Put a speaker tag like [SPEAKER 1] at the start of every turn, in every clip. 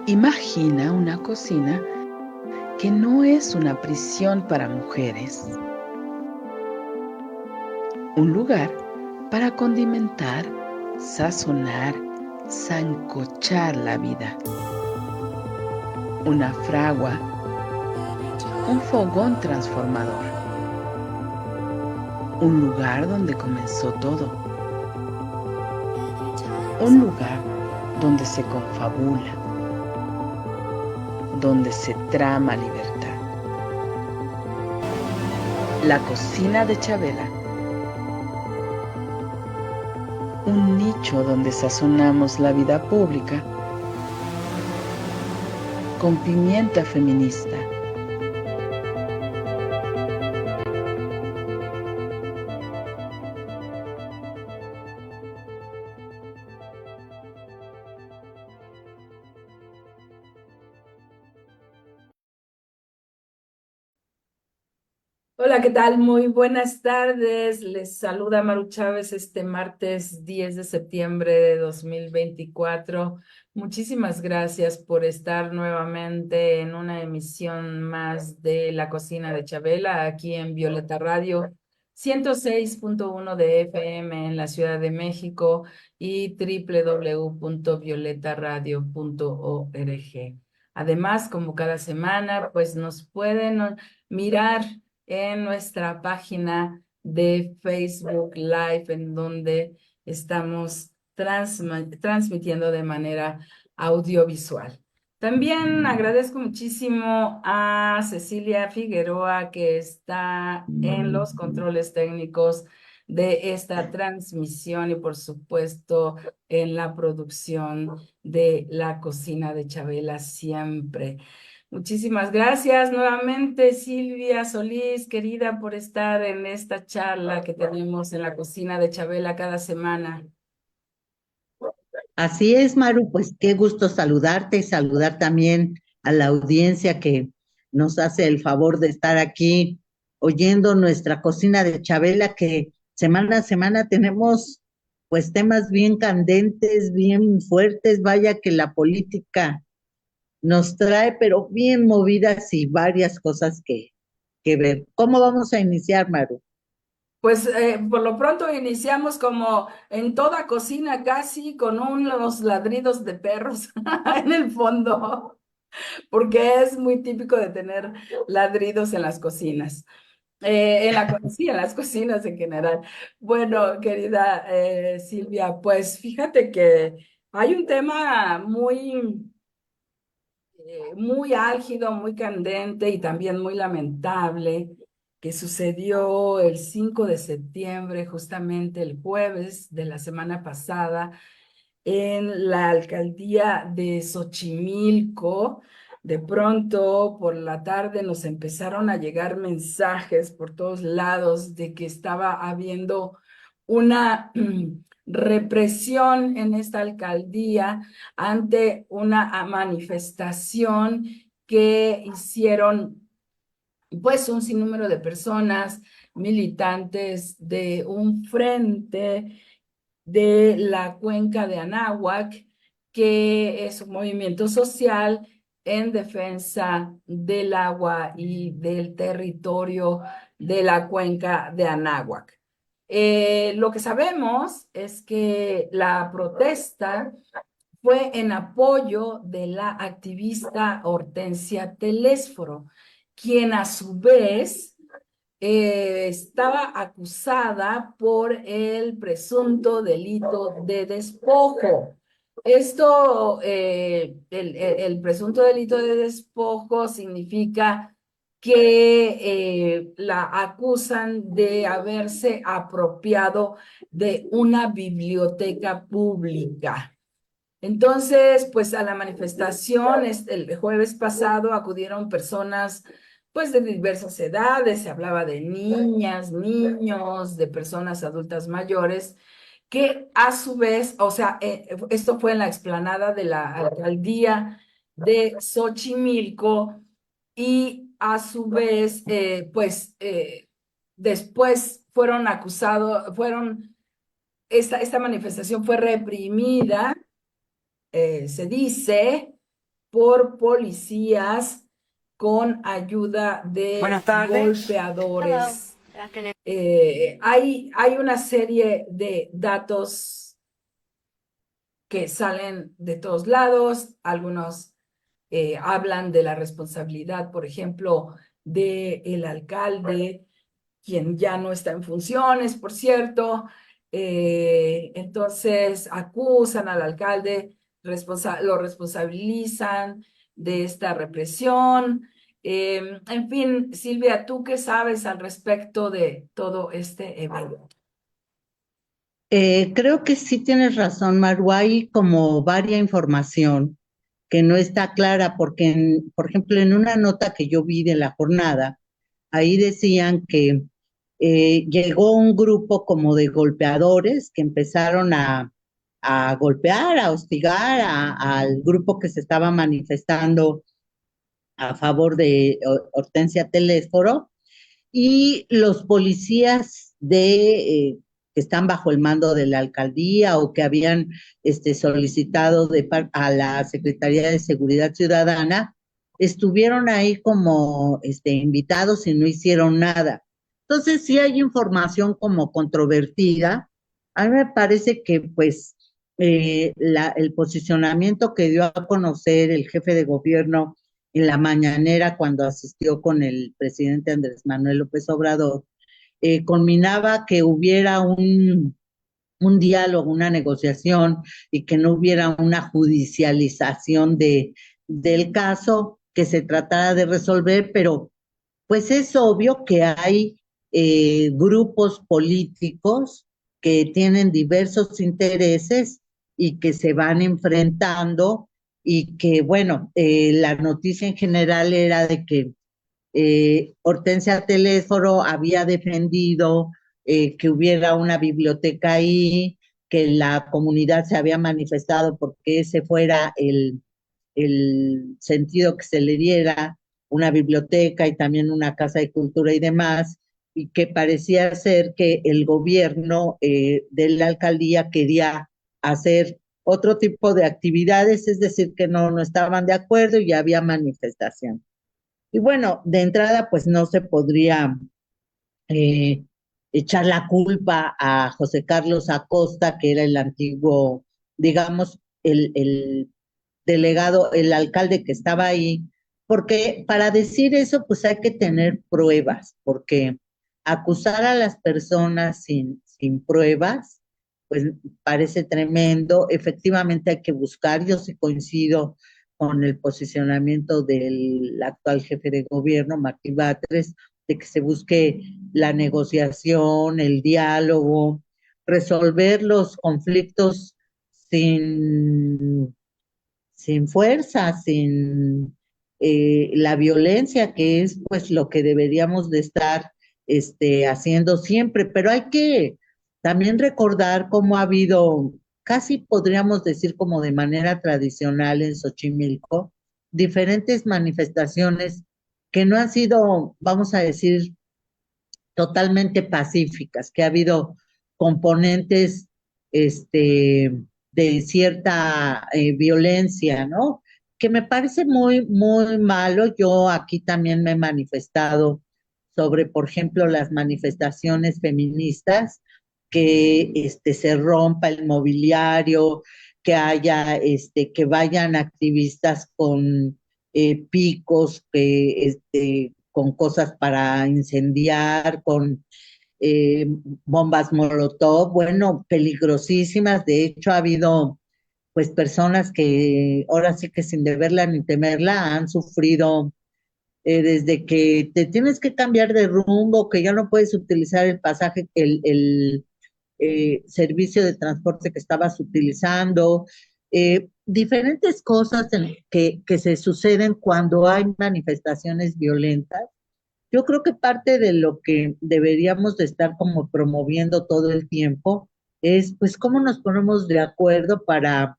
[SPEAKER 1] Imagina una cocina que no es una prisión para mujeres, un lugar para condimentar, sazonar, sancochar la vida, una fragua, un fogón transformador, un lugar donde comenzó todo, un lugar donde se confabula, donde se trama libertad. La cocina de Chabela, un nicho donde sazonamos la vida pública con pimienta feminista.
[SPEAKER 2] Hola, ¿qué tal? Muy buenas tardes. Les saluda Maru Chávez este martes 10 de septiembre de 2024. Muchísimas gracias por estar nuevamente en una emisión más de La Cocina de Chabela aquí en Violeta Radio 106.1 de FM en la Ciudad de México y www.violetaradio.org. Además, como cada semana, pues nos pueden mirar en nuestra página de Facebook Live, en donde estamos transmitiendo de manera audiovisual. También agradezco muchísimo a Cecilia Figueroa, que está en los controles técnicos de esta transmisión y por supuesto en la producción de La Cocina de Chabela siempre. Muchísimas gracias nuevamente, Silvia Solís, querida, por estar en esta charla que tenemos en la cocina de Chabela cada semana.
[SPEAKER 3] Así es, Maru, pues qué gusto saludarte y saludar también a la audiencia que nos hace el favor de estar aquí oyendo nuestra cocina de Chabela, que semana a semana tenemos pues temas bien candentes, bien fuertes, vaya que la política nos trae, pero bien movidas y varias cosas que ver. ¿Cómo vamos a iniciar, Maru?
[SPEAKER 2] Pues por lo pronto iniciamos como en toda cocina casi con unos ladridos de perros en el fondo, porque es muy típico de tener ladridos en las cocinas. Sí, en las cocinas en general. Bueno, querida Silvia, pues fíjate que hay un tema muy álgido, muy candente y también muy lamentable que sucedió el 5 de septiembre, justamente el jueves de la semana pasada, en la alcaldía de Xochimilco. De pronto, por la tarde, nos empezaron a llegar mensajes por todos lados de que estaba habiendo una represión en esta alcaldía ante una manifestación que hicieron pues un sinnúmero de personas militantes de un frente de la cuenca de Anáhuac, que es un movimiento social en defensa del agua y del territorio de la cuenca de Anáhuac. Lo que sabemos es que la protesta fue en apoyo de la activista Hortensia Telésforo, quien a su vez estaba acusada por el presunto delito de despojo. Esto, el presunto delito de despojo significa que la acusan de haberse apropiado de una biblioteca pública. Entonces, pues a la manifestación el jueves pasado acudieron personas pues de diversas edades, se hablaba de niñas, niños, de personas adultas mayores, que a su vez, o sea, esto fue en la explanada de la alcaldía de Xochimilco y a su vez, después fueron acusados, esta manifestación fue reprimida, se dice, por policías con ayuda de
[SPEAKER 4] Buenas tardes.
[SPEAKER 2] golpeadores. Hay una serie de datos que salen de todos lados. Algunos hablan de la responsabilidad, por ejemplo, del alcalde, quien ya no está en funciones, por cierto. Entonces acusan al alcalde, lo responsabilizan de esta represión. En fin, Silvia, ¿tú qué sabes al respecto de todo este evento?
[SPEAKER 3] Creo que sí tienes razón, Maru. Hay como varia información que no está clara, porque, por ejemplo, en una nota que yo vi de la jornada, ahí decían que llegó un grupo como de golpeadores que empezaron a golpear, a hostigar al grupo que se estaba manifestando a favor de Hortensia Telésforo, y los policías que están bajo el mando de la alcaldía o que habían solicitado a la Secretaría de Seguridad Ciudadana, estuvieron ahí como invitados y no hicieron nada. Entonces sí hay información como controvertida. A mí me parece que pues el posicionamiento que dio a conocer el jefe de gobierno en la mañanera cuando asistió con el presidente Andrés Manuel López Obrador, culminaba que hubiera un diálogo, una negociación y que no hubiera una judicialización del caso, que se tratara de resolver, pero pues es obvio que hay grupos políticos que tienen diversos intereses y que se van enfrentando, y que, bueno, la noticia en general era de que Hortensia Telésforo había defendido que hubiera una biblioteca ahí, que la comunidad se había manifestado porque ese fuera el sentido que se le diera, una biblioteca y también una casa de cultura y demás, y que parecía ser que el gobierno de la alcaldía quería hacer otro tipo de actividades, es decir, que no estaban de acuerdo y había manifestación. Y bueno, de entrada, pues no se podría eh, echar la culpa a José Carlos Acosta, que era el antiguo, digamos, el delegado, el alcalde que estaba ahí, porque para decir eso, pues hay que tener pruebas, porque acusar a las personas sin pruebas, pues parece tremendo. Efectivamente hay que buscar, yo sí coincido con el posicionamiento del actual jefe de gobierno, Martí Batres, de que se busque la negociación, el diálogo, resolver los conflictos sin fuerza, sin la violencia, que es pues lo que deberíamos de estar haciendo siempre. Pero hay que también recordar cómo ha habido, casi podríamos decir como de manera tradicional en Xochimilco, diferentes manifestaciones que no han sido, vamos a decir, totalmente pacíficas, que ha habido componentes de cierta violencia, ¿no? Que me parece muy, muy malo. Yo aquí también me he manifestado sobre, por ejemplo, las manifestaciones feministas, que se rompa el mobiliario, que haya, que vayan activistas con picos, con cosas para incendiar, con bombas Molotov, bueno, peligrosísimas. De hecho, ha habido pues personas que ahora sí que sin deberla ni temerla han sufrido, desde que te tienes que cambiar de rumbo, que ya no puedes utilizar el pasaje, el servicio de transporte que estabas utilizando, diferentes cosas que se suceden cuando hay manifestaciones violentas. Yo creo que parte de lo que deberíamos de estar como promoviendo todo el tiempo es pues cómo nos ponemos de acuerdo para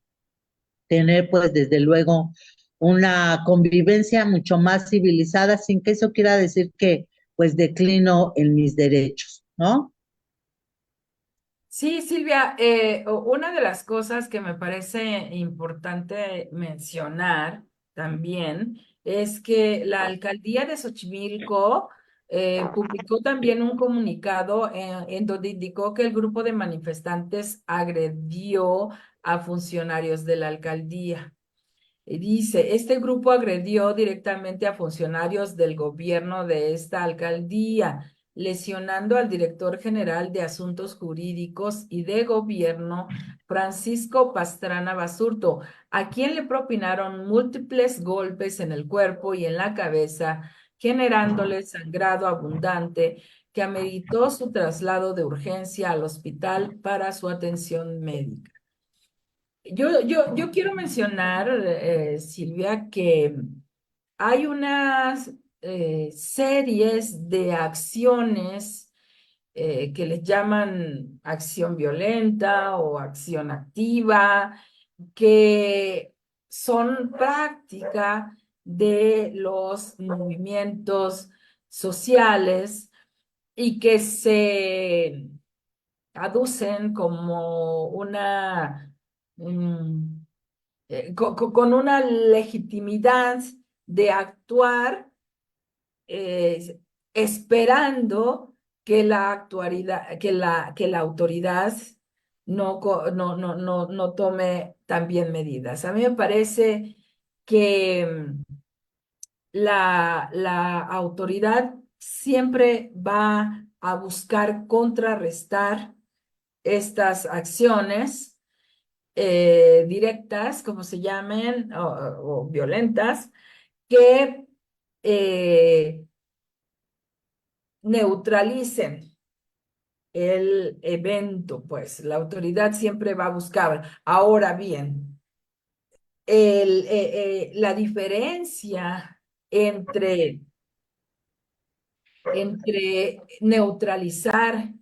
[SPEAKER 3] tener pues desde luego una convivencia mucho más civilizada, sin que eso quiera decir que pues declino en mis derechos, ¿no?
[SPEAKER 2] Sí, Silvia, una de las cosas que me parece importante mencionar también es que la alcaldía de Xochimilco publicó también un comunicado en donde indicó que el grupo de manifestantes agredió a funcionarios de la alcaldía. Dice, este grupo agredió directamente a funcionarios del gobierno de esta alcaldía, lesionando al director general de Asuntos Jurídicos y de Gobierno, Francisco Pastrana Basurto, a quien le propinaron múltiples golpes en el cuerpo y en la cabeza, generándole sangrado abundante que ameritó su traslado de urgencia al hospital para su atención médica. Yo quiero mencionar, Silvia, que hay unas series de acciones que les llaman acción violenta o acción activa, que son práctica de los movimientos sociales y que se aducen como una, mm, con una legitimidad de actuar esperando que la actualidad, que la autoridad no tome también medidas. A mí me parece que la autoridad siempre va a buscar contrarrestar estas acciones directas, como se llamen, o violentas, que neutralicen el evento, pues la autoridad siempre va a buscar. Ahora bien, la diferencia entre, entre neutralizar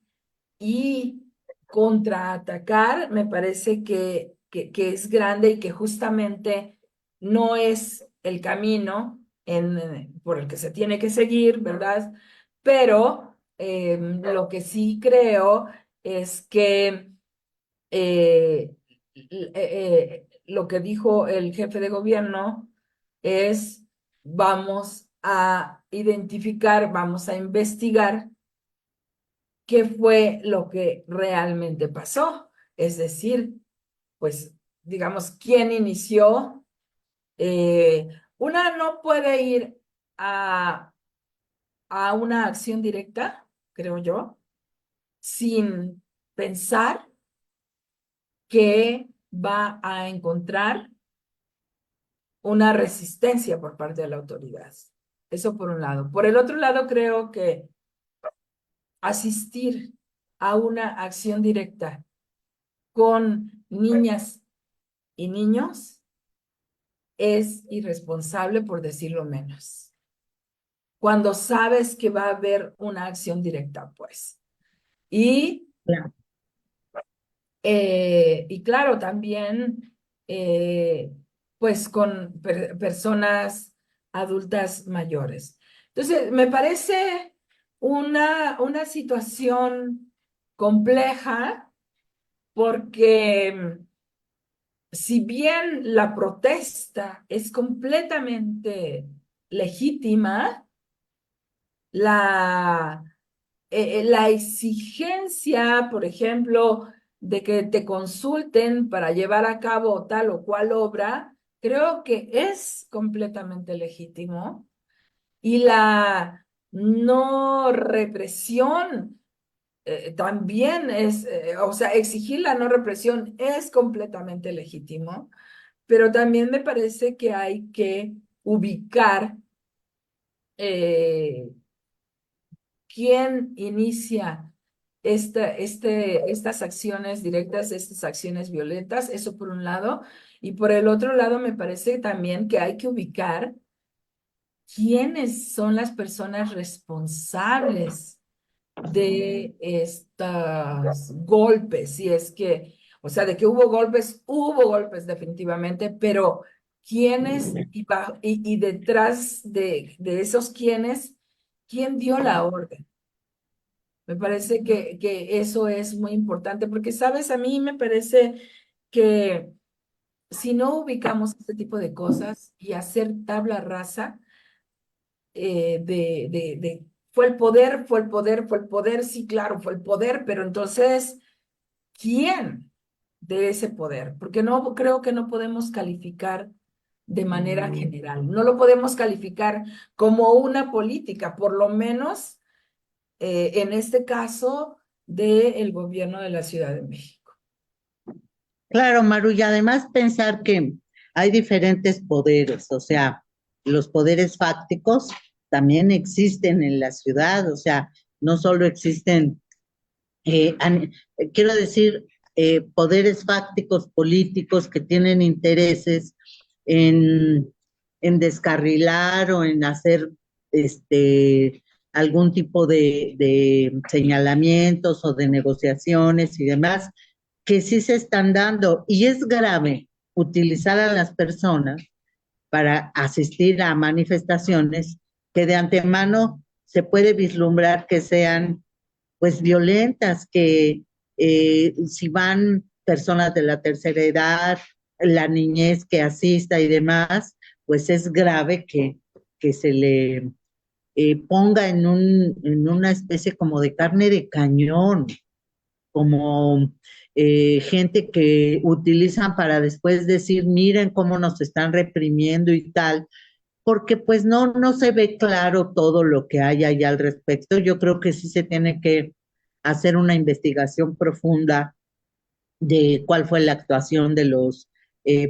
[SPEAKER 2] y contraatacar me parece que es grande y que justamente no es el camino por el que se tiene que seguir, ¿verdad? Pero lo que sí creo es que lo que dijo el jefe de gobierno es vamos a identificar, vamos a investigar qué fue lo que realmente pasó. Es decir, pues, digamos, quién inició. Eh, una no puede ir a una acción directa, creo yo, sin pensar que va a encontrar una resistencia por parte de la autoridad. Eso por un lado. Por el otro lado, creo que asistir a una acción directa con niñas y niños es irresponsable, por decirlo menos. Cuando sabes que va a haber una acción directa, pues. Y,
[SPEAKER 3] Claro.
[SPEAKER 2] y claro, también, pues con personas adultas mayores. Entonces, me parece una situación compleja porque si bien la protesta es completamente legítima, la, la exigencia, por ejemplo, de que te consulten para llevar a cabo tal o cual obra, creo que es completamente legítimo. Y la no represión también es, o sea, exigir la no represión es completamente legítimo, pero también me parece que hay que ubicar eh, quién inicia estas acciones directas, estas acciones violentas, eso por un lado, y por el otro lado me parece también que hay que ubicar quiénes son las personas responsables de estos golpes, si es que, o sea, de que hubo golpes definitivamente, pero quiénes y detrás de esos quiénes, ¿quién dio la orden? Me parece que eso es muy importante porque, sabes, a mí me parece que si no ubicamos este tipo de cosas y hacer tabla rasa fue el poder, fue el poder, fue el poder, sí, claro, fue el poder, pero entonces, ¿quién de ese poder? Porque no creo que no podemos calificar de manera general, no lo podemos calificar como una política, por lo menos en este caso del gobierno de la Ciudad de México.
[SPEAKER 3] Claro, Maru, y además pensar que hay diferentes poderes, o sea, los poderes fácticos también existen en la ciudad, o sea, no solo existen, quiero decir, poderes fácticos políticos que tienen intereses en, en descarrilar o en hacer algún tipo de señalamientos o de negociaciones y demás que sí se están dando. Y es grave utilizar a las personas para asistir a manifestaciones que de antemano se puede vislumbrar que sean pues violentas, que si van personas de la tercera edad, la niñez que asista y demás, pues es grave que se le ponga en una especie como de carne de cañón, como gente que utilizan para después decir, miren cómo nos están reprimiendo y tal, porque pues no se ve claro todo lo que hay allá al respecto. Yo creo que sí se tiene que hacer una investigación profunda de cuál fue la actuación de los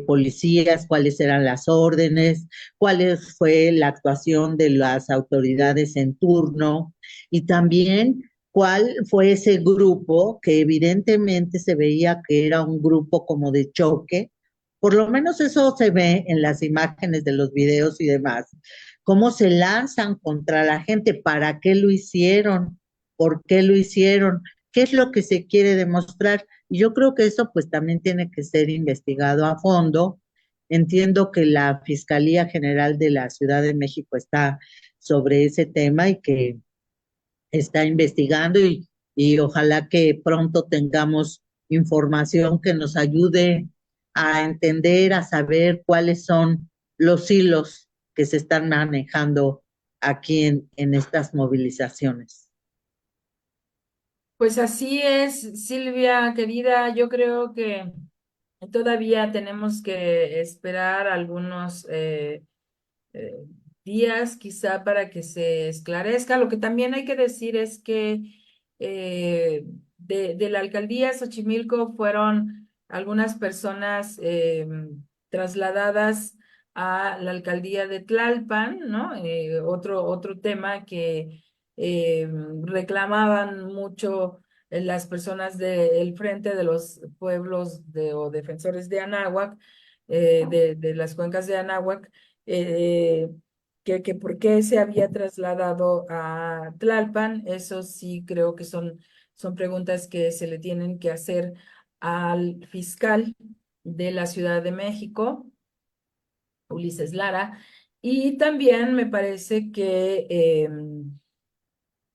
[SPEAKER 3] policías, cuáles eran las órdenes, cuál fue la actuación de las autoridades en turno y también cuál fue ese grupo que evidentemente se veía que era un grupo como de choque. Por lo menos eso se ve en las imágenes de los videos y demás, cómo se lanzan contra la gente, para qué lo hicieron, por qué lo hicieron, qué es lo que se quiere demostrar. Y yo creo que eso pues también tiene que ser investigado a fondo. Entiendo que la Fiscalía General de la Ciudad de México está sobre ese tema y que está investigando y ojalá que pronto tengamos información que nos ayude a entender, a saber cuáles son los hilos que se están manejando aquí en estas movilizaciones.
[SPEAKER 2] Pues así es, Silvia, querida, yo creo que todavía tenemos que esperar algunos eh, días quizá para que se esclarezca. Lo que también hay que decir es que de la alcaldía de Xochimilco fueron algunas personas trasladadas a la alcaldía de Tlalpan, ¿no? Otro tema que eh, reclamaban mucho las personas del Frente de los Pueblos o Defensores de Anáhuac, de las cuencas de Anáhuac, eh, que por qué se había trasladado a Tlalpan. Eso sí creo que son preguntas que se le tienen que hacer al fiscal de la Ciudad de México, Ulises Lara, y también me parece que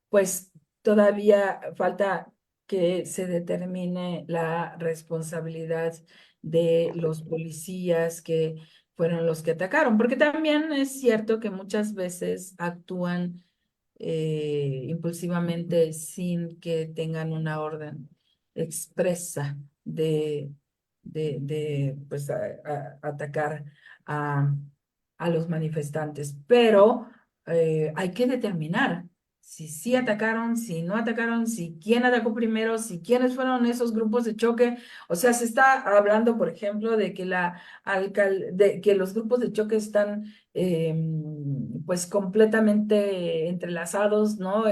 [SPEAKER 2] pues todavía falta que se determine la responsabilidad de los policías que fueron los que atacaron, porque también es cierto que muchas veces actúan impulsivamente sin que tengan una orden expresa de pues, atacar a, a los manifestantes, pero hay que determinar si sí atacaron, si no atacaron, si quién atacó primero, si quiénes fueron esos grupos de choque. O sea, se está hablando, por ejemplo, de que de que los grupos de choque están pues completamente entrelazados, ¿no?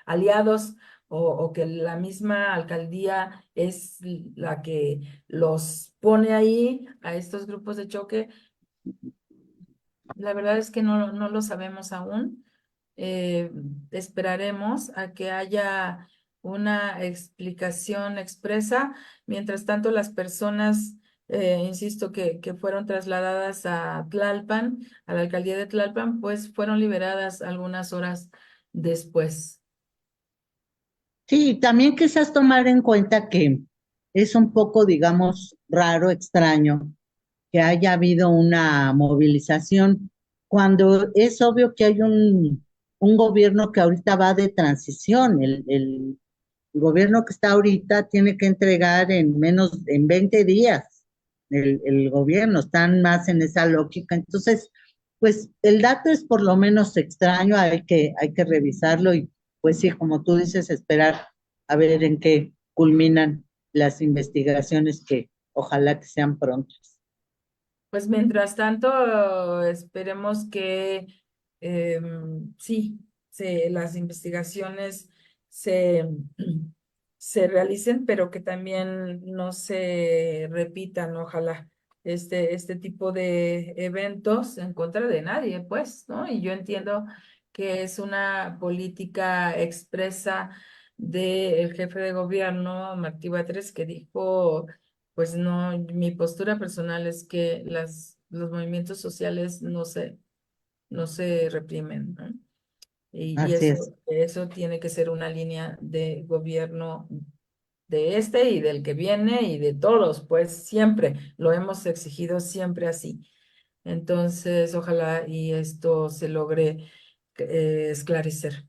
[SPEAKER 2] Aliados, o que la misma alcaldía es la que los pone ahí a estos grupos de choque. La verdad es que no lo sabemos aún. Eh, Esperaremos a que haya una explicación expresa. Mientras tanto, las personas, insisto, que fueron trasladadas a Tlalpan, a la alcaldía de Tlalpan, pues fueron liberadas algunas horas después.
[SPEAKER 3] Sí, también quizás tomar en cuenta que es un poco, digamos, raro, extraño, que haya habido una movilización, cuando es obvio que hay un gobierno que ahorita va de transición. El gobierno que está ahorita tiene que entregar en 20 días el gobierno, están más en esa lógica. Entonces, pues el dato es por lo menos extraño, hay que revisarlo y pues sí, como tú dices, esperar a ver en qué culminan las investigaciones que ojalá que sean prontas.
[SPEAKER 2] Pues mientras tanto, esperemos que sí, las investigaciones se, se realicen, pero que también no se repitan, ojalá, este tipo de eventos en contra de nadie, pues, ¿no? Y yo entiendo que es una política expresa del jefe de gobierno, Martí Batres, que dijo pues no, mi postura personal es que los movimientos sociales no se reprimen, ¿no? Y
[SPEAKER 3] Así es,
[SPEAKER 2] eso tiene que ser una línea de gobierno de este y del que viene y de todos, pues siempre lo hemos exigido siempre así. Entonces, ojalá y esto se logre esclarecer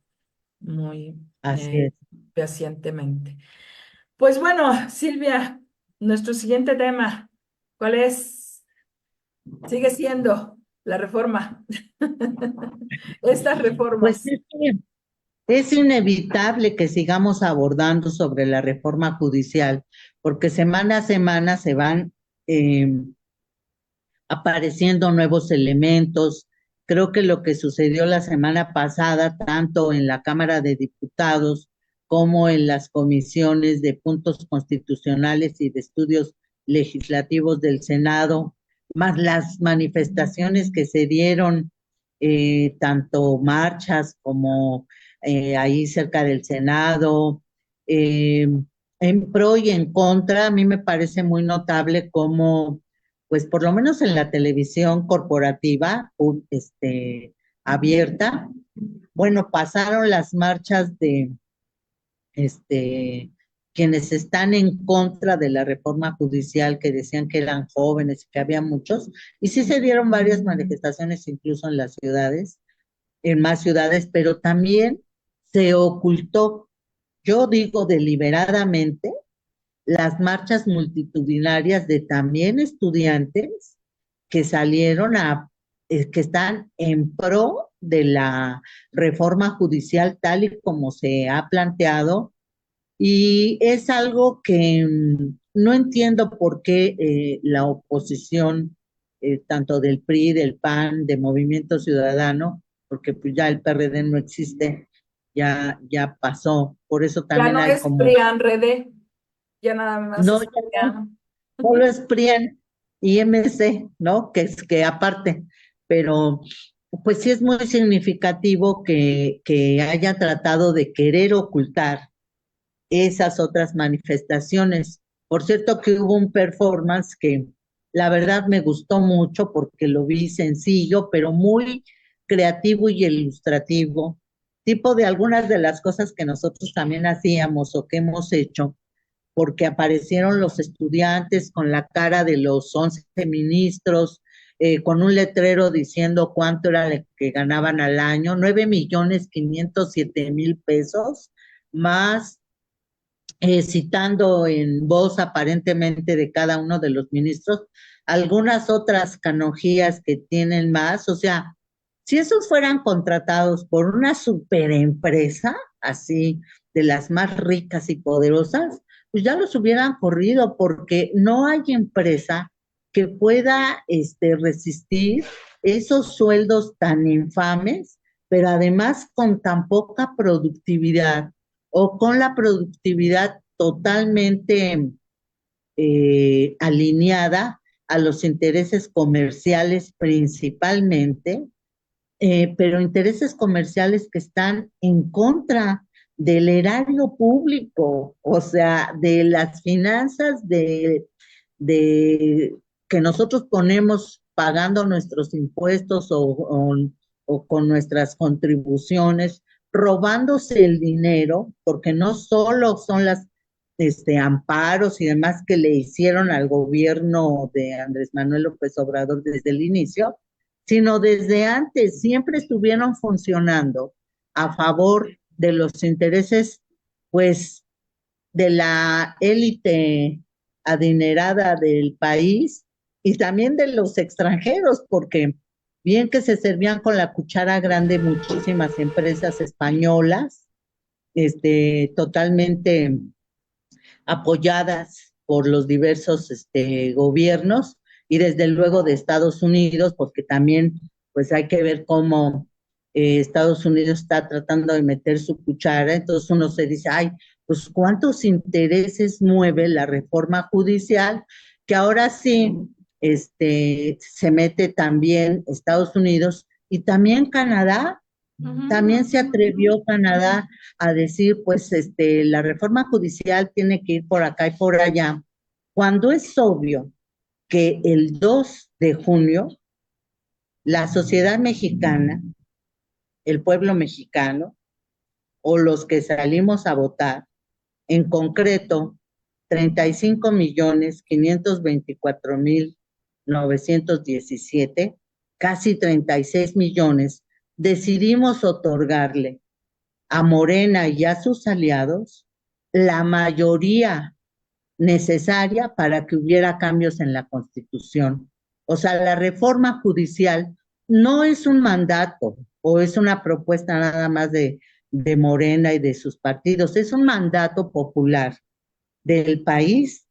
[SPEAKER 2] muy
[SPEAKER 3] así
[SPEAKER 2] eh,
[SPEAKER 3] es.
[SPEAKER 2] pacientemente. Pues bueno, Silvia, nuestro siguiente tema, ¿cuál es? Sigue siendo la reforma. Estas
[SPEAKER 3] Pues
[SPEAKER 2] reformas.
[SPEAKER 3] es inevitable que sigamos abordando sobre la reforma judicial, porque semana a semana se van eh, apareciendo nuevos elementos. Creo que lo que sucedió la semana pasada, tanto en la Cámara de Diputados como en las comisiones de puntos constitucionales y de estudios legislativos del Senado, más las manifestaciones que se dieron, tanto marchas como ahí cerca del Senado, eh, en pro y en contra, a mí me parece muy notable cómo pues por lo menos en la televisión corporativa, abierta, bueno, pasaron las marchas de este, quienes están en contra de la reforma judicial, que decían que eran jóvenes, que había muchos, y sí se dieron varias manifestaciones incluso en las ciudades, en más ciudades, pero también se ocultó, yo digo deliberadamente, las marchas multitudinarias de también estudiantes que salieron que están en pro de la reforma judicial tal y como se ha planteado. Y es algo que no entiendo por qué la oposición, tanto del PRI, del PAN, de Movimiento Ciudadano, porque pues ya el PRD no existe, ya pasó. Por eso
[SPEAKER 2] Ya
[SPEAKER 3] también
[SPEAKER 2] no
[SPEAKER 3] hay
[SPEAKER 2] es
[SPEAKER 3] como,
[SPEAKER 2] PRIAN RD, ya nada más
[SPEAKER 3] no,
[SPEAKER 2] es
[SPEAKER 3] ya no,
[SPEAKER 2] PRIAN.
[SPEAKER 3] solo es PRIAN y MC, ¿no? Que es que aparte, pero pues sí es muy significativo que haya tratado de querer ocultar esas otras manifestaciones. Por cierto que hubo un performance que la verdad me gustó mucho porque lo vi sencillo, pero muy creativo y ilustrativo, tipo de algunas de las cosas que nosotros también hacíamos o que hemos hecho, porque aparecieron los estudiantes con la cara de los 11 ministros, con un letrero diciendo cuánto era lo que ganaban al año, 9,507,000 pesos, más citando en voz aparentemente de cada uno de los ministros algunas otras canonjías que tienen más. O sea, si esos fueran contratados por una superempresa, así de las más ricas y poderosas, pues ya los hubieran corrido, porque no hay empresa que pueda resistir esos sueldos tan infames, pero además con tan poca productividad o con la productividad totalmente alineada a los intereses comerciales principalmente, pero intereses comerciales que están en contra del erario público, o sea, de las finanzas de que nosotros ponemos pagando nuestros impuestos o con nuestras contribuciones, robándose el dinero, porque no solo son amparos y demás que le hicieron al gobierno de Andrés Manuel López Obrador desde el inicio, sino desde antes, siempre estuvieron funcionando a favor de los intereses, pues, de la élite adinerada del país y también de los extranjeros, porque bien que se servían con la cuchara grande muchísimas empresas españolas, totalmente apoyadas por los diversos gobiernos y desde luego de Estados Unidos, porque también pues hay que ver cómo Estados Unidos está tratando de meter su cuchara, entonces uno se dice, ay, pues cuántos intereses mueve la reforma judicial, que ahora sí se mete también Estados Unidos y también Canadá. También se atrevió Canadá a decir, pues, la reforma judicial tiene que ir por acá y por allá, cuando es obvio que el 2 de junio la sociedad mexicana, el pueblo mexicano, o los que salimos a votar, en concreto, 35.524.917, casi 36 millones, decidimos otorgarle a Morena y a sus aliados la mayoría necesaria para que hubiera cambios en la Constitución. O sea, la reforma judicial no es un mandato o es una propuesta nada más de Morena y de sus partidos, es un mandato popular del país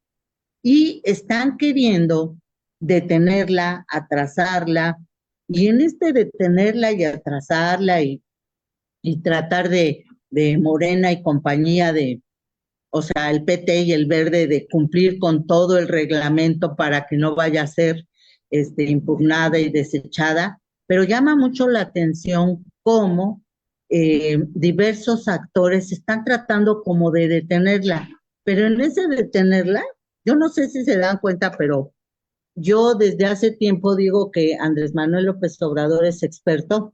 [SPEAKER 3] y están queriendo detenerla, atrasarla, y en detenerla y atrasarla y tratar de Morena y compañía o sea, el PT y el Verde, de cumplir con todo el reglamento para que no vaya a ser impugnada y desechada, pero llama mucho la atención cómo diversos actores están tratando como de detenerla, pero en ese detenerla, yo no sé si se dan cuenta, pero yo desde hace tiempo digo que Andrés Manuel López Obrador es experto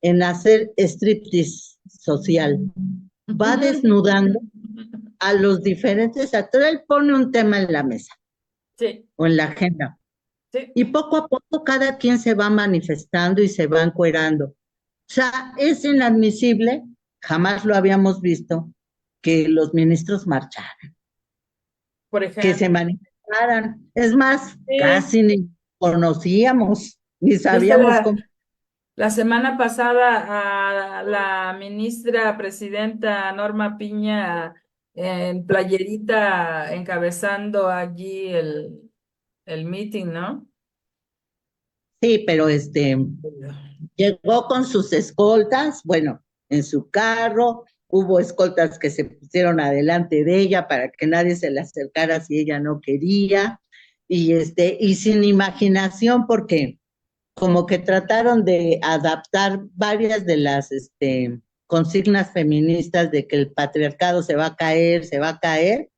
[SPEAKER 3] en hacer striptease social. Va desnudando a los diferentes actores, él pone un tema en la mesa
[SPEAKER 2] Sí,
[SPEAKER 3] o en la agenda
[SPEAKER 2] sí.
[SPEAKER 3] y poco a poco cada quien se va manifestando y se va encuerando. O sea, es inadmisible, jamás lo habíamos visto, que los ministros marcharan,
[SPEAKER 2] Por
[SPEAKER 3] que se
[SPEAKER 2] ejemplo.
[SPEAKER 3] manifestaran. Es más,
[SPEAKER 2] Sí.
[SPEAKER 3] casi ni conocíamos, ni
[SPEAKER 2] ¿Viste
[SPEAKER 3] sabíamos cómo.
[SPEAKER 2] la semana pasada a la ministra presidenta Norma Piña en playerita encabezando allí el meeting, ¿no?
[SPEAKER 3] Sí, pero llegó con sus escoltas, bueno, en su carro, hubo escoltas que se pusieron adelante de ella para que nadie se le acercara si ella no quería, y sin imaginación, porque como que trataron de adaptar varias de las consignas feministas de que el patriarcado se va a caer.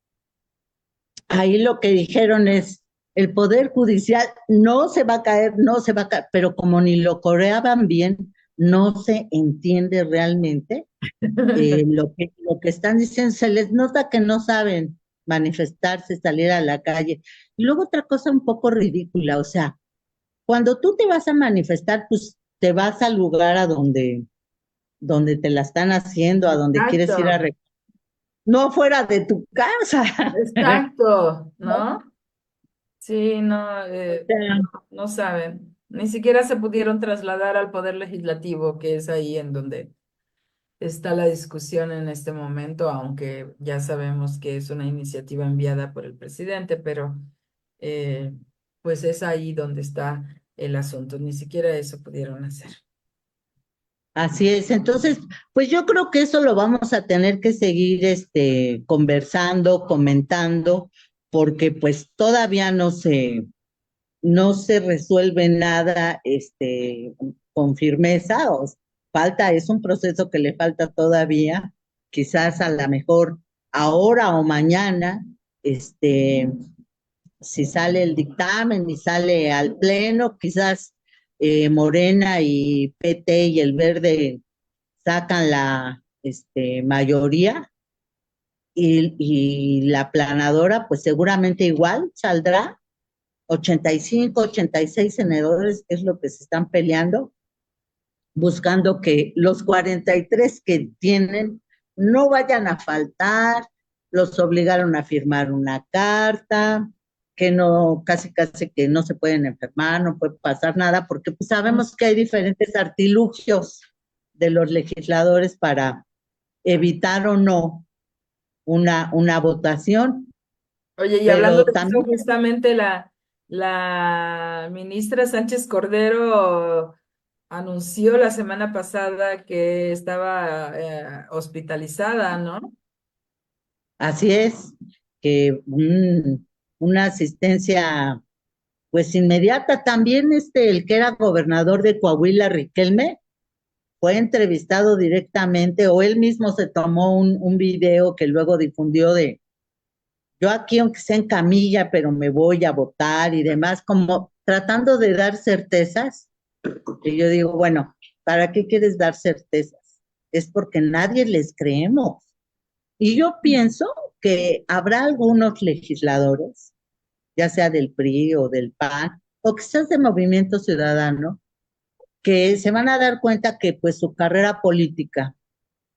[SPEAKER 3] Ahí lo que dijeron es, el Poder Judicial no se va a caer, no se va a caer, pero como ni lo coreaban bien, no se entiende realmente lo que están diciendo, se les nota que no saben manifestarse, salir a la calle. Y luego otra cosa un poco ridícula, o sea, cuando tú te vas a manifestar, pues te vas al lugar donde te la están haciendo, a donde quieres ir
[SPEAKER 2] Exacto,
[SPEAKER 3] no fuera de tu casa.
[SPEAKER 2] exacto,
[SPEAKER 3] ¿No?
[SPEAKER 2] ¿no? Sí, no,
[SPEAKER 3] O sea,
[SPEAKER 2] no saben. Ni siquiera se pudieron trasladar al Poder Legislativo, que es ahí en donde está la discusión en este momento, aunque ya sabemos que es una iniciativa enviada por el presidente, pero eh, pues es ahí donde está el asunto. Ni siquiera eso pudieron hacer.
[SPEAKER 3] así es, entonces, pues yo creo que eso lo vamos a tener que seguir conversando, comentando, porque pues todavía no se resuelve nada con firmeza, falta, es un proceso que le falta todavía, quizás a lo mejor ahora o mañana, si sale el dictamen y sale al pleno, quizás Morena y PT y el Verde sacan la mayoría y la planadora, pues seguramente igual saldrá. 85, 86 senadores es lo que se están peleando, buscando que los 43 que tienen no vayan a faltar, los obligaron a firmar una carta, que no, casi casi que no se pueden enfermar, no puede pasar nada, porque pues sabemos que hay diferentes artilugios de los legisladores para evitar o no una votación,
[SPEAKER 2] Oye, y hablando
[SPEAKER 3] pero
[SPEAKER 2] de eso,
[SPEAKER 3] también,
[SPEAKER 2] justamente la ministra Sánchez Cordero anunció la semana pasada que estaba hospitalizada, ¿no?
[SPEAKER 3] así es, que una asistencia pues inmediata. También el que era gobernador de Coahuila, Riquelme, fue entrevistado directamente o él mismo se tomó un video que luego difundió de yo aquí aunque sea en camilla, pero me voy a votar y demás, como tratando de dar certezas. Y yo digo, bueno, ¿para qué quieres dar certezas? Es porque nadie les creemos. Y yo pienso que habrá algunos legisladores, ya sea del PRI o del PAN, o quizás de Movimiento Ciudadano, que se van a dar cuenta que pues su carrera política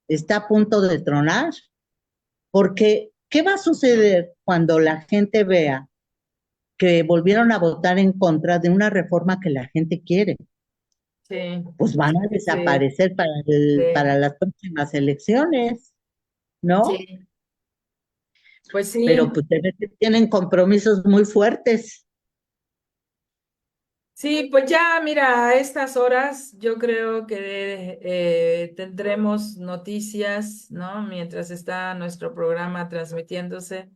[SPEAKER 3] está a punto de tronar, porque ¿qué va a suceder cuando la gente vea que volvieron a votar en contra de una reforma que la gente quiere?
[SPEAKER 2] Sí,
[SPEAKER 3] Pues van a
[SPEAKER 2] sí,
[SPEAKER 3] desaparecer para
[SPEAKER 2] sí,
[SPEAKER 3] las próximas elecciones, ¿no?
[SPEAKER 2] sí. Pues sí.
[SPEAKER 3] Pero pues se ve que tienen compromisos muy fuertes.
[SPEAKER 2] Sí, pues ya, mira, a estas horas yo creo que tendremos noticias, ¿no? Mientras está nuestro programa transmitiéndose,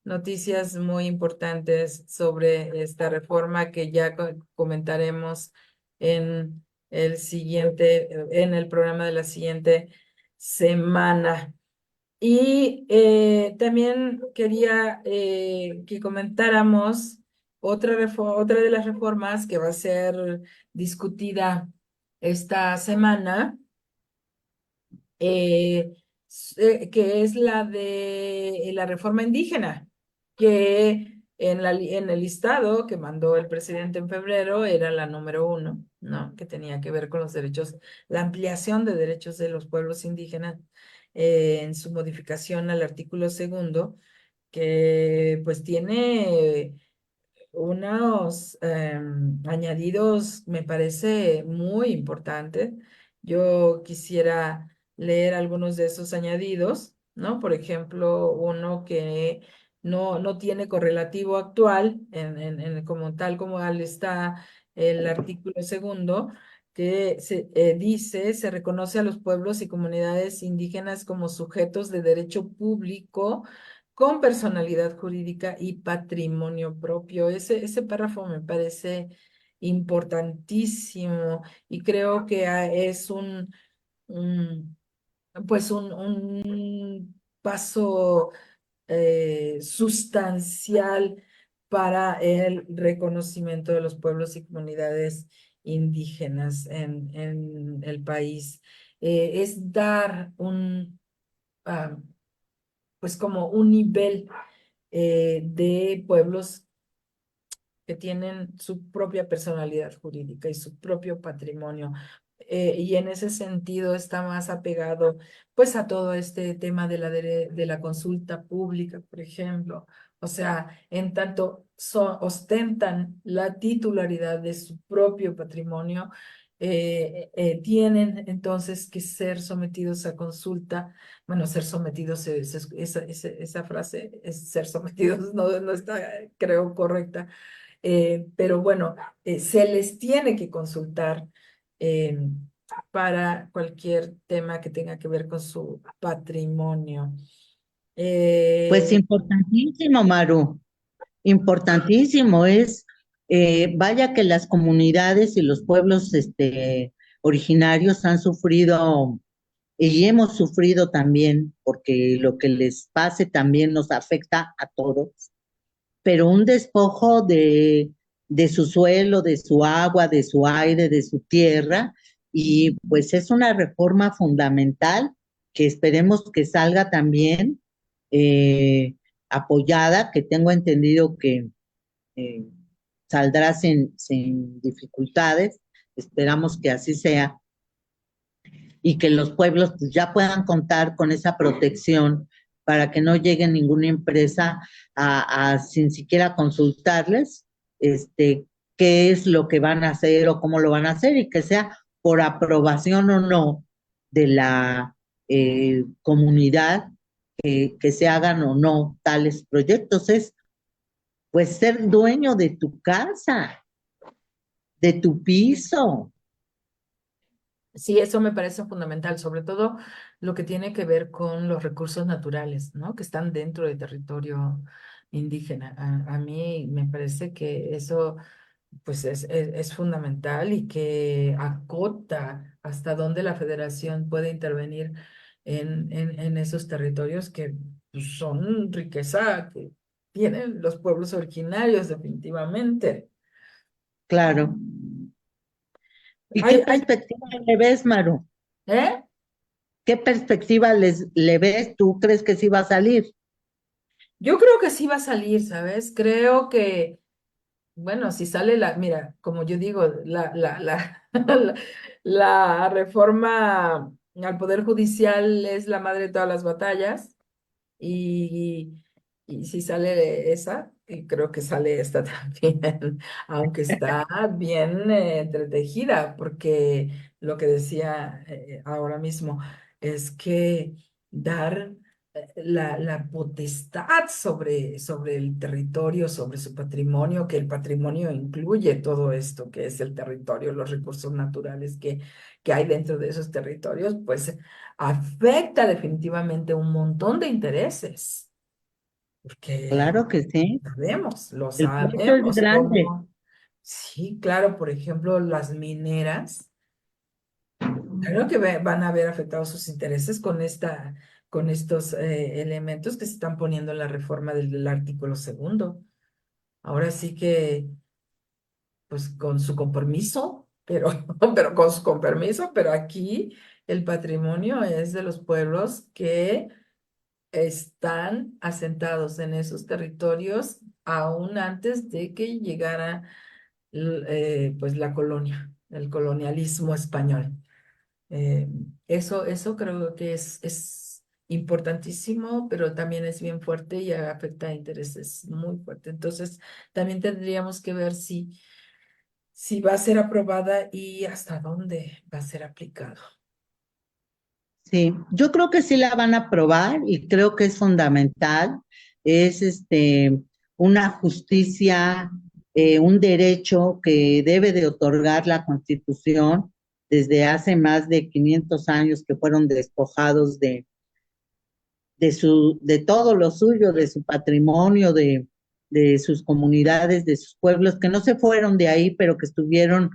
[SPEAKER 2] noticias muy importantes sobre esta reforma que ya comentaremos en en el programa de la siguiente semana. Y también quería que comentáramos otra de las reformas que va a ser discutida esta semana, eh, que es la de la reforma indígena, que en el listado que mandó el presidente en febrero era la número 1, ¿no? Que tenía que ver con los derechos, la ampliación de derechos de los pueblos indígenas en su modificación al artículo segundo, que pues tiene unos añadidos, me parece muy importante. Yo quisiera leer algunos de esos añadidos, ¿no? Por ejemplo, uno que no tiene correlativo actual, como tal como está el artículo segundo, que dice, se reconoce a los pueblos y comunidades indígenas como sujetos de derecho público con personalidad jurídica y patrimonio propio. Ese párrafo me parece importantísimo y creo que es un, pues un paso sustancial para el reconocimiento de los pueblos y comunidades indígenas en el país. Es dar ah, pues como un nivel de pueblos que tienen su propia personalidad jurídica y su propio patrimonio. Y en ese sentido está más apegado pues a todo este tema de de la consulta pública, por ejemplo. O sea, en tanto ostentan la titularidad de su propio patrimonio, tienen entonces que ser sometidos a consulta. Bueno, ser sometidos, esa frase, es ser sometidos, no está, creo, correcta, pero bueno, se les tiene que consultar eh, para cualquier tema que tenga que ver con su patrimonio.
[SPEAKER 3] Pues
[SPEAKER 2] Eh,
[SPEAKER 3] importantísimo, Maru, importantísimo es, vaya que las comunidades y los pueblos originarios han sufrido y hemos sufrido también, porque lo que les pase también nos afecta a todos, pero un despojo de su suelo, de su agua, de su aire, de su tierra, y pues es una reforma fundamental que esperemos que salga también eh, apoyada, que tengo entendido que eh, saldrá sin dificultades. Esperamos que así sea y que los pueblos pues, ya puedan contar con esa protección para que no llegue ninguna empresa sin siquiera consultarles qué es lo que van a hacer o cómo lo van a hacer y que sea por aprobación o no de la comunidad que se hagan o no tales proyectos. Es pues ser dueño de tu casa, de tu piso.
[SPEAKER 4] Sí, eso me parece fundamental, sobre todo lo que tiene que ver con los recursos naturales, ¿no? Que están dentro del territorio indígena. A mí me parece que eso, pues, es fundamental y que acota hasta dónde la federación puede intervenir en esos territorios que pues, son riqueza que tienen los pueblos originarios, definitivamente.
[SPEAKER 3] Claro. ¿Y qué
[SPEAKER 4] Hay,
[SPEAKER 3] perspectiva le ves, Maru?
[SPEAKER 4] ¿eh?
[SPEAKER 3] ¿Qué perspectiva le ves? ¿Tú crees que sí va a salir?
[SPEAKER 4] Yo creo que sí va a salir, ¿sabes? Creo que, bueno, si sale mira, como yo digo, la, la reforma al Poder Judicial es la madre de todas las batallas y, y si sale esa, y creo que sale esta también, aunque está bien entretejida, porque lo que decía ahora mismo es que dar la potestad sobre el territorio, sobre su patrimonio, que el patrimonio incluye todo esto, que es el territorio, los recursos naturales que hay dentro de esos territorios, pues afecta definitivamente un montón de intereses, porque
[SPEAKER 3] Claro que sí.
[SPEAKER 4] lo
[SPEAKER 3] El puerto es
[SPEAKER 4] sabemos
[SPEAKER 3] grande.
[SPEAKER 4] cómo, sí, claro, por ejemplo, las mineras, claro que van a ver afectados sus intereses con estos elementos que se están poniendo en la reforma del artículo segundo. Ahora sí que, pues con su compromiso, pero, pero con su compromiso, pero aquí el patrimonio es de los pueblos que están asentados en esos territorios aún antes de que llegara pues la colonia, el colonialismo español. Eh, eso creo que es importantísimo, pero también es bien fuerte y afecta a intereses muy fuertes. Entonces, también tendríamos que ver si va a ser aprobada y hasta dónde va a ser aplicado.
[SPEAKER 3] Sí, yo creo que sí la van a aprobar y creo que es fundamental. Es una justicia, un derecho que debe de otorgar la Constitución desde hace más de 500 años que fueron despojados de todo lo suyo, de su patrimonio, de sus comunidades, de sus pueblos, que no se fueron de ahí, pero que estuvieron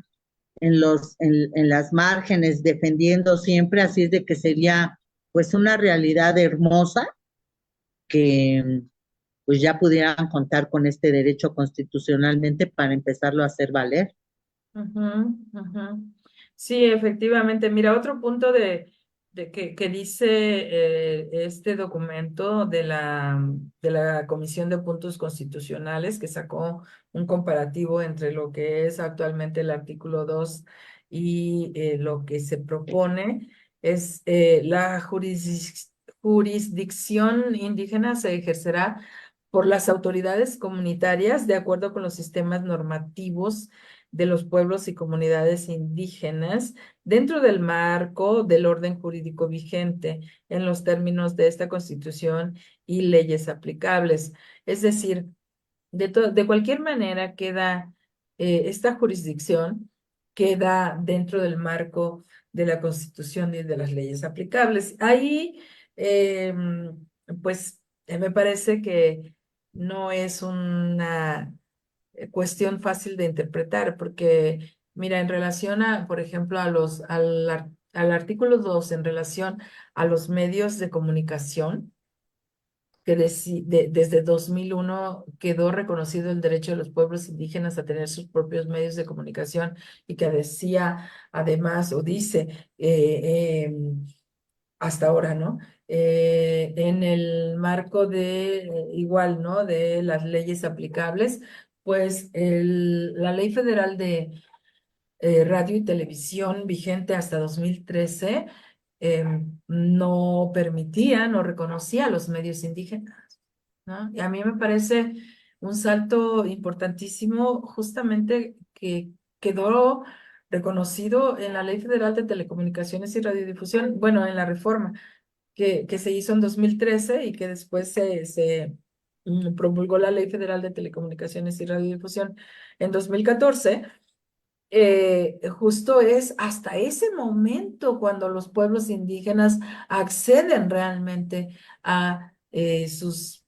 [SPEAKER 3] en las márgenes defendiendo siempre, así es de que sería pues una realidad hermosa que pues ya pudieran contar con este derecho constitucionalmente para empezarlo a hacer valer.
[SPEAKER 4] Ujú, ujú. Sí, efectivamente. Mira, otro punto que dice este documento de la Comisión de Puntos Constitucionales, que sacó un comparativo entre lo que es actualmente el artículo 2 y lo que se propone, es la jurisdicción indígena se ejercerá por las autoridades comunitarias de acuerdo con los sistemas normativos de los pueblos y comunidades indígenas dentro del marco del orden jurídico vigente en los términos de esta Constitución y leyes aplicables. Es decir, de cualquier manera queda esta jurisdicción queda dentro del marco de la Constitución y de las leyes aplicables. Ahí, pues, me parece que no es una cuestión fácil de interpretar, porque, mira, en relación a, por ejemplo, al artículo 2, en relación a los medios de comunicación, que desde 2001 quedó reconocido el derecho de los pueblos indígenas a tener sus propios medios de comunicación y que decía, además, o dice, hasta ahora, ¿no? En el marco de, igual, ¿no? De las leyes aplicables, pues la Ley Federal de Radio y Televisión vigente hasta 2013 no permitía, no reconocía a los medios indígenas, ¿no? Y a mí me parece un salto importantísimo justamente que quedó reconocido en la Ley Federal de Telecomunicaciones y Radiodifusión, bueno, en la reforma que se hizo en 2013 y que después se promulgó la Ley Federal de Telecomunicaciones y Radiodifusión en 2014. Justo es hasta ese momento cuando los pueblos indígenas acceden realmente a sus,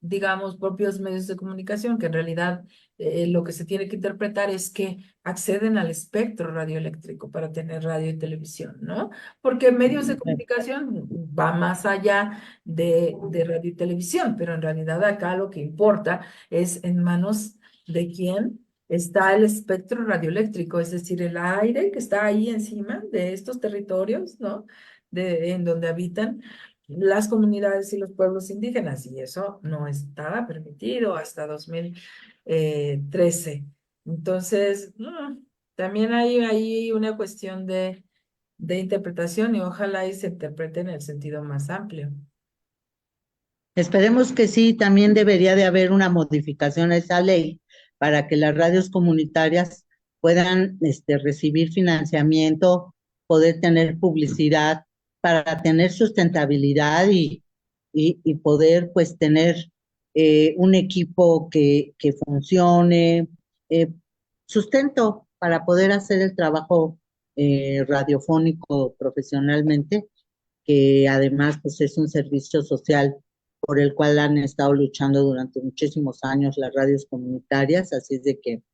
[SPEAKER 4] digamos, propios medios de comunicación, que en realidad lo que se tiene que interpretar es que acceden al espectro radioeléctrico para tener radio y televisión, ¿no? Porque medios de comunicación va más allá de radio y televisión, pero en realidad acá lo que importa es en manos de quién está el espectro radioeléctrico, es decir, el aire que está ahí encima de estos territorios, ¿no? En donde habitan las comunidades y los pueblos indígenas, y eso no estaba permitido hasta 2013. Entonces, también hay ahí una cuestión de interpretación y ojalá y se interprete en el sentido más amplio.
[SPEAKER 3] Esperemos que sí, también debería de haber una modificación a esa ley para que las radios comunitarias puedan recibir financiamiento, poder tener publicidad, para tener sustentabilidad y poder pues tener un equipo que funcione, eh, sustento para poder hacer el trabajo radiofónico profesionalmente, que además pues es un servicio social por el cual han estado luchando durante muchísimos años las radios comunitarias, así es de que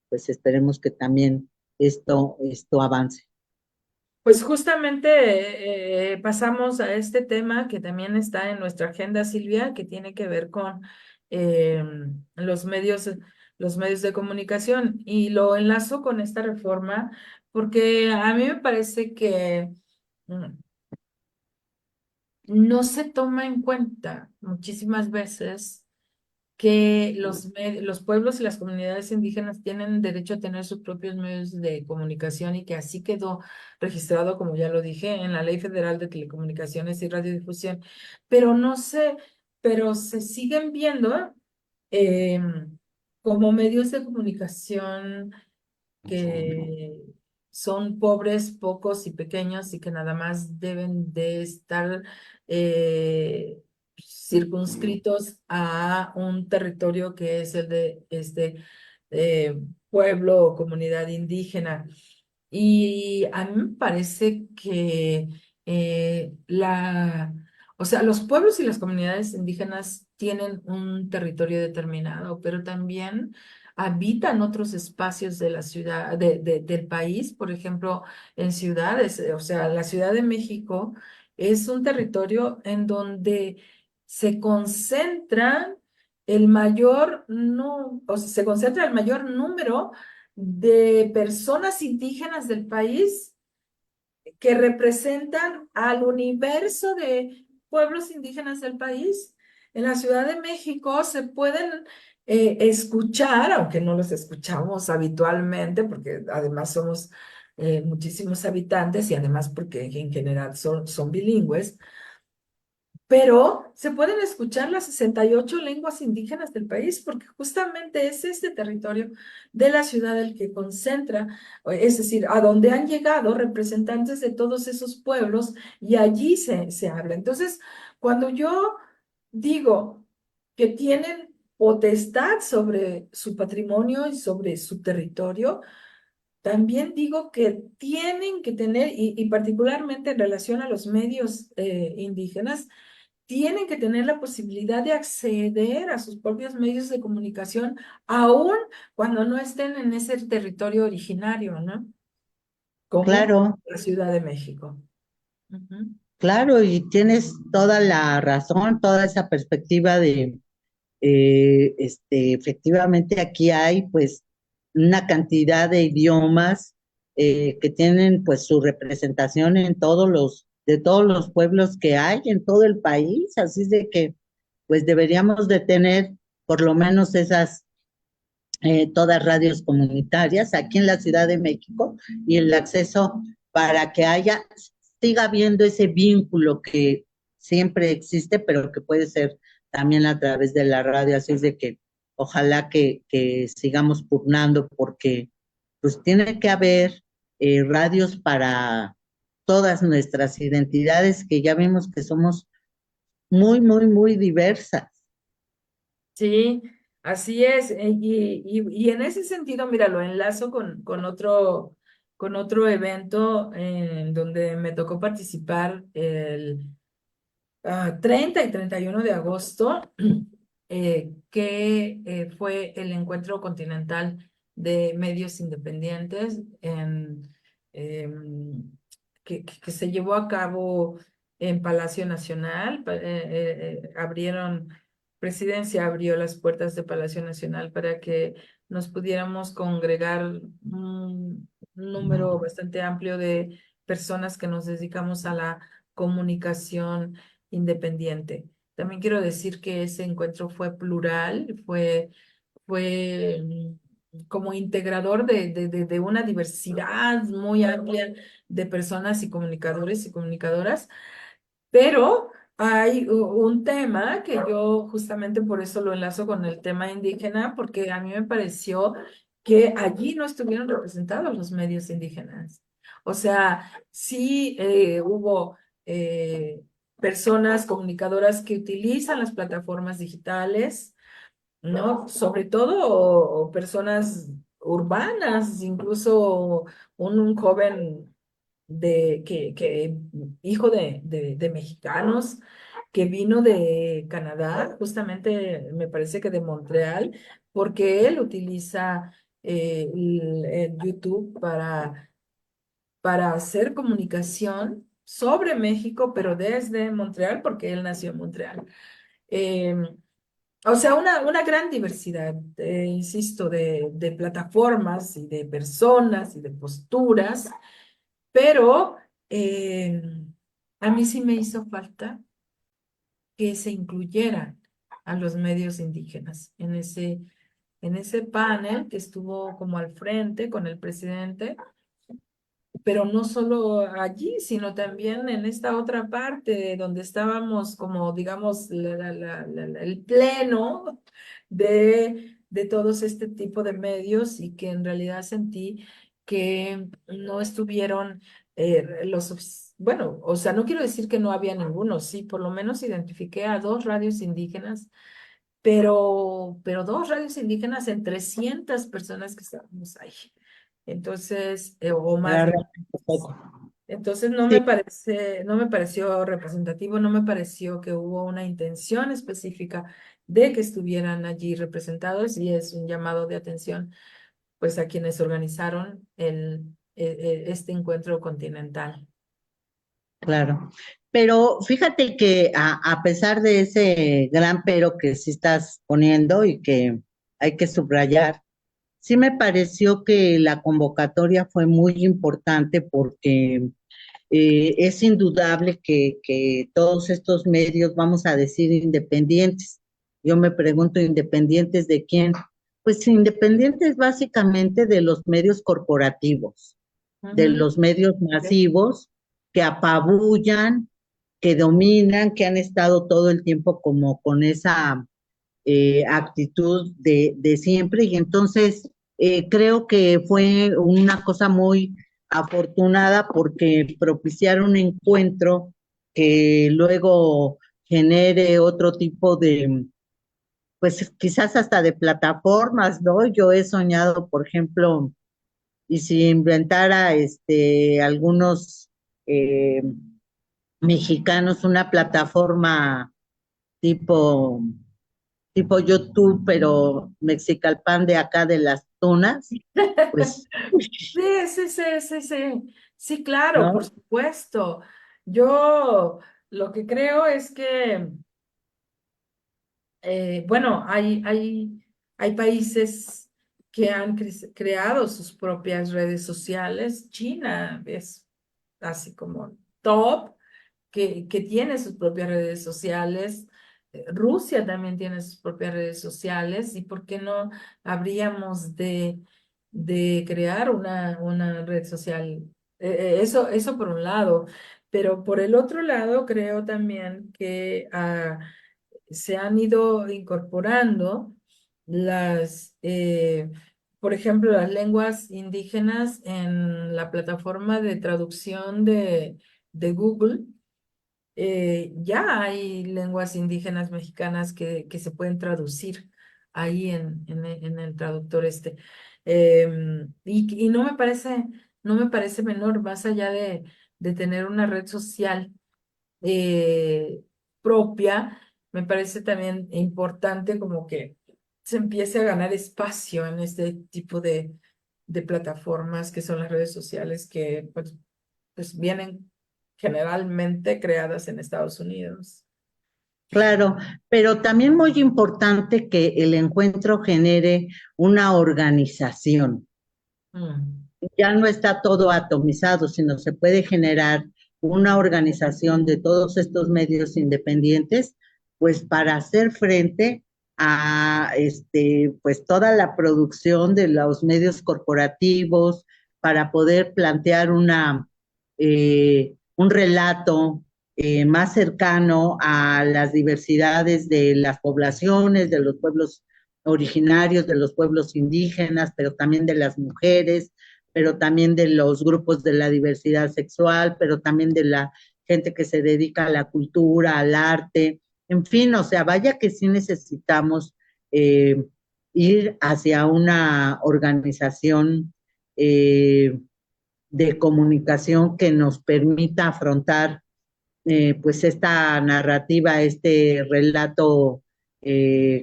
[SPEAKER 3] pues esperemos que también esto avance.
[SPEAKER 4] Pues justamente pasamos a este tema que también está en nuestra agenda, Silvia, que tiene que ver con eh, los medios de comunicación. Y lo enlazo con esta reforma porque a mí me parece que no se toma en cuenta muchísimas veces que los pueblos y las comunidades indígenas tienen derecho a tener sus propios medios de comunicación y que así quedó registrado, como ya lo dije, en la Ley Federal de Telecomunicaciones y Radiodifusión, pero no sé, pero se siguen viendo eh, como medios de comunicación que son pobres, pocos y pequeños y que nada más deben de estar circunscritos a un territorio que es el de este pueblo o comunidad indígena. Y a mí me parece que o sea, los pueblos y las comunidades indígenas tienen un territorio determinado, pero también habitan otros espacios de la ciudad, del país, por ejemplo, en ciudades. O sea, la Ciudad de México es un territorio en donde se concentran o sea, se concentra el mayor número de personas indígenas del país que representan al universo de pueblos indígenas del país. En la Ciudad de México se pueden escuchar, aunque no los escuchamos habitualmente, porque además somos muchísimos habitantes y además porque en general son bilingües, pero se pueden escuchar las 68 lenguas indígenas del país porque justamente es este territorio de la ciudad el que concentra, es decir, a donde han llegado representantes de todos esos pueblos y allí se habla. Entonces, cuando yo digo que tienen potestad sobre su patrimonio y sobre su territorio, también digo que tienen que tener, y particularmente en relación a los medios indígenas, tienen que tener la posibilidad de acceder a sus propios medios de comunicación, aun cuando no estén en ese territorio originario, ¿no? Como
[SPEAKER 3] Claro,
[SPEAKER 4] la Ciudad de México. Ujú.
[SPEAKER 3] claro, y tienes toda la razón, toda esa perspectiva de, efectivamente aquí hay pues una cantidad de idiomas que tienen pues su representación en todos los de todos los pueblos que hay en todo el país, así es de que pues deberíamos de tener por lo menos esas todas radios comunitarias aquí en la Ciudad de México y el acceso para que siga habiendo ese vínculo que siempre existe, pero que puede ser también a través de la radio, así es de que ojalá que sigamos pugnando porque pues tiene que haber radios para todas nuestras identidades que ya vimos que somos muy, muy, muy diversas.
[SPEAKER 4] Sí, así es. Y en ese sentido, mira, lo enlazo con otro evento en donde me tocó participar el 30 y 31 de agosto, que fue el Encuentro Continental de Medios Independientes em, que se llevó a cabo en Palacio Nacional. Presidencia abrió las puertas de Palacio Nacional para que nos pudiéramos congregar un número bastante amplio de personas que nos dedicamos a la comunicación independiente. También quiero decir que ese encuentro fue plural, fue como integrador de una diversidad muy amplia de personas y comunicadores y comunicadoras, pero hay un tema que yo justamente por eso lo enlazo con el tema indígena, porque a mí me pareció que allí no estuvieron representados los medios indígenas. O sea, sí hubo personas comunicadoras que utilizan las plataformas digitales, ¿no? Sobre todo personas urbanas, incluso un joven hijo de mexicanos que vino de Canadá, justamente me parece que de Montreal, porque él utiliza el YouTube para hacer comunicación sobre México, pero desde Montreal, porque él nació en Montreal. Em, o sea, una gran diversidad, insisto, de plataformas y de personas y de posturas, pero eh, a mí sí me hizo falta que se incluyeran a los medios indígenas en ese panel que estuvo como al frente con el presidente, pero no solo allí, sino también en esta otra parte donde estábamos como, digamos, el pleno de todos este tipo de medios y que en realidad sentí que no estuvieron bueno, o sea, no quiero decir que no había ninguno, sí, por lo menos identifiqué a dos radios indígenas, pero dos radios indígenas en 300 personas que estábamos ahí. Entonces, o más
[SPEAKER 3] Era
[SPEAKER 4] de.
[SPEAKER 3] realmente poco.
[SPEAKER 4] Entonces
[SPEAKER 3] Sí,
[SPEAKER 4] no me pareció representativo, no me pareció que hubo una intención específica de que estuvieran allí representados y es un llamado de atención pues a quienes organizaron este encuentro continental.
[SPEAKER 3] claro. Pero fíjate que a pesar de ese gran pero que sí estás poniendo y que hay que subrayar, sí me pareció que la convocatoria fue muy importante porque es indudable que todos estos medios, vamos a decir, independientes. Yo me pregunto, ¿independientes de quién? Pues independientes básicamente de los medios corporativos, de
[SPEAKER 4] Ujú.
[SPEAKER 3] los medios masivos que apabullan, que dominan, que han estado todo el tiempo como con esa actitud de siempre. Y entonces creo que fue una cosa muy afortunada porque propiciar un encuentro que luego genere otro tipo de, pues quizás hasta de plataformas, ¿no? Yo he soñado, por ejemplo, y si inventara algunos eh, mexicanos una plataforma tipo tipo YouTube, pero Mexicalpan de acá de las tunas, pues,
[SPEAKER 4] Sí, sí, sí, sí, sí. Sí, claro, por
[SPEAKER 3] ¿no?
[SPEAKER 4] supuesto. Yo lo que creo es que bueno, hay países que han creado sus propias redes sociales. China es así como top. que tiene sus propias redes sociales. Rusia también tiene sus propias redes sociales, y ¿por qué no habríamos de crear una red social? Eso por un lado, pero por el otro lado creo también que se han ido incorporando por ejemplo, las lenguas indígenas en la plataforma de traducción de Google. Ya hay lenguas indígenas mexicanas que se pueden traducir ahí en el traductor este. Y no me parece menor, más allá de tener una red social eh, propia, me parece también importante como que se empiece a ganar espacio en este tipo de plataformas que son las redes sociales que pues vienen generalmente creadas en Estados Unidos.
[SPEAKER 3] Claro, pero también muy importante que el encuentro genere una organización.
[SPEAKER 4] Mm.
[SPEAKER 3] Ya no está todo atomizado, sino se puede generar una organización de todos estos medios independientes, pues para hacer frente a pues toda la producción de los medios corporativos, para poder plantear un relato más cercano a las diversidades de las poblaciones, de los pueblos originarios, de los pueblos indígenas, pero también de las mujeres, pero también de los grupos de la diversidad sexual, pero también de la gente que se dedica a la cultura, al arte, en fin, o sea, vaya que sí necesitamos eh, ir hacia una organización de comunicación que nos permita afrontar pues esta narrativa, este relato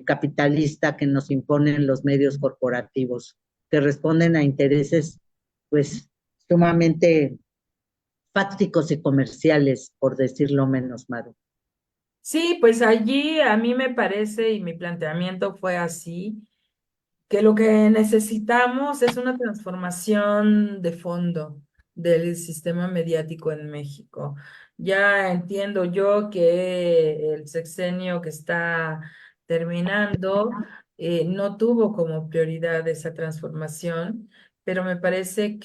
[SPEAKER 3] capitalista que nos imponen los medios corporativos, que responden a intereses pues sumamente fácticos y comerciales, por decirlo menos, Maru.
[SPEAKER 4] Sí, pues allí a mí me parece, y mi planteamiento fue así, que lo que necesitamos es una transformación de fondo del sistema mediático en México. Ya entiendo yo que el sexenio que está terminando no tuvo como prioridad esa transformación, pero me parece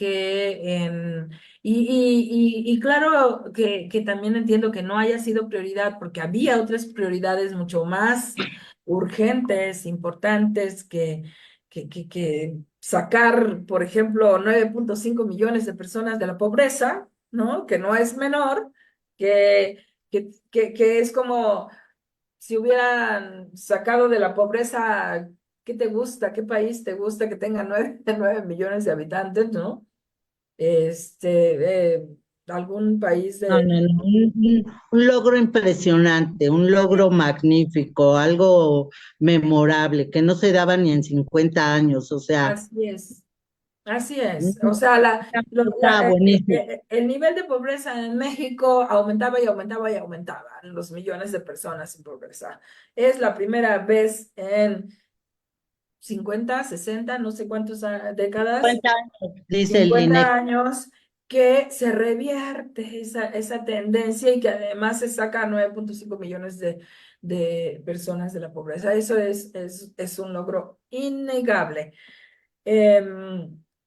[SPEAKER 4] y claro que también entiendo que no haya sido prioridad porque había otras prioridades mucho más urgentes, importantes, que sacar, por ejemplo, 9,5 millones de personas de la pobreza, ¿no? Que no es menor, que es como si hubieran sacado de la pobreza, ¿qué te gusta? ¿Qué país te gusta que tenga 9 millones de habitantes, ¿no? Este, algún país
[SPEAKER 3] No,
[SPEAKER 4] de...
[SPEAKER 3] no, no, un logro impresionante, un logro magnífico, algo memorable, que no se daba ni en 50 años, o sea,
[SPEAKER 4] Así es. Así es, o sea,
[SPEAKER 3] está buenísimo.
[SPEAKER 4] el nivel de pobreza en México aumentaba y aumentaba y aumentaba, los millones de personas en pobreza. Es la primera vez en 50, 60, no sé cuántas décadas,
[SPEAKER 3] 50 años, dice el
[SPEAKER 4] 50
[SPEAKER 3] INEGI.
[SPEAKER 4] años, que se revierte esa tendencia y que además se saca 9,5 millones de personas de la pobreza. Eso es un logro innegable.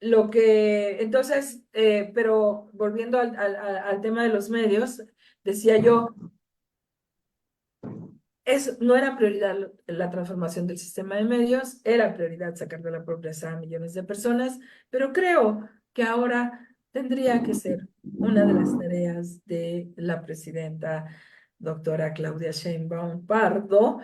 [SPEAKER 4] Entonces, pero volviendo al tema de los medios, decía yo, no era prioridad la transformación del sistema de medios, era prioridad sacar de la pobreza a millones de personas, pero creo que ahora tendría que ser una de las tareas de la presidenta doctora Claudia Sheinbaum Pardo,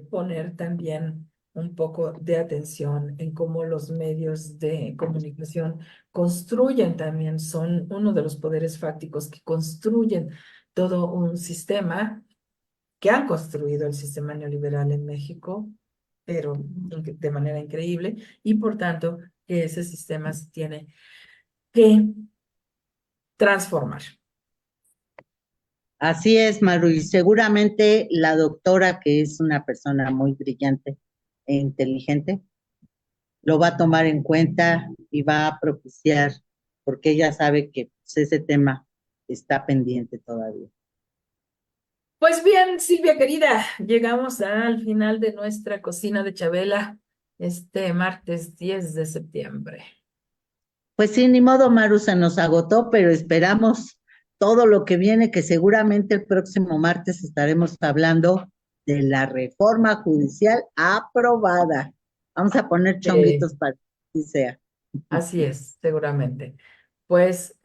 [SPEAKER 4] poner también un poco de atención en cómo los medios de comunicación construyen también, son uno de los poderes fácticos que construyen todo un sistema, que han construido el sistema neoliberal en México, pero de manera increíble, y por tanto que ese sistema se tiene que transformar.
[SPEAKER 3] Así es, Maru, y seguramente la doctora, que es una persona muy brillante e inteligente, lo va a tomar en cuenta y va a propiciar, porque ella sabe que pues, ese tema está pendiente todavía.
[SPEAKER 4] Pues bien, Silvia querida, llegamos al final de nuestra cocina de Chabela este martes 10 de septiembre.
[SPEAKER 3] Pues sí, ni modo, Maru, se nos agotó, pero esperamos todo lo que viene, que seguramente el próximo martes estaremos hablando de la reforma judicial aprobada. Vamos a poner chonguitos para que así sea.
[SPEAKER 4] Así es, seguramente. Pues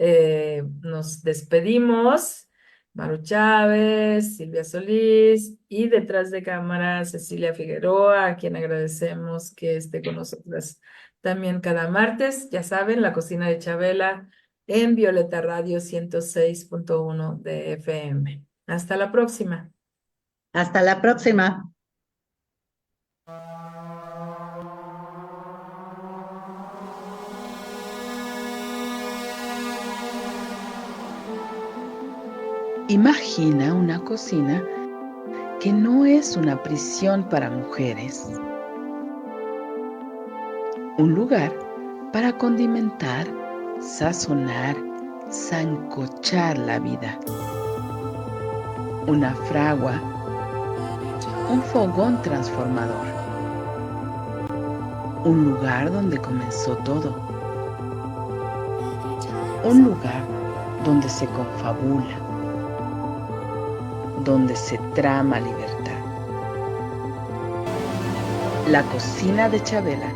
[SPEAKER 4] nos despedimos. Maru Chávez, Silvia Solís y detrás de cámara Cecilia Figueroa, a quien agradecemos que esté con nosotras también cada martes. Ya saben, la cocina de Chabela en Violeta Radio 106.1 de FM. Hasta la próxima.
[SPEAKER 3] Hasta la próxima.
[SPEAKER 1] Imagina una cocina que no es una prisión para mujeres. Un lugar para condimentar, sazonar, sancochar la vida. Una fragua, un fogón transformador. Un lugar donde comenzó todo. Un lugar donde se confabula, donde se trama libertad. La cocina de Chabela.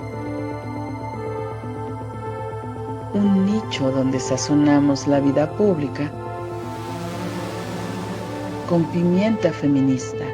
[SPEAKER 1] Un nicho donde sazonamos la vida pública con pimienta feminista.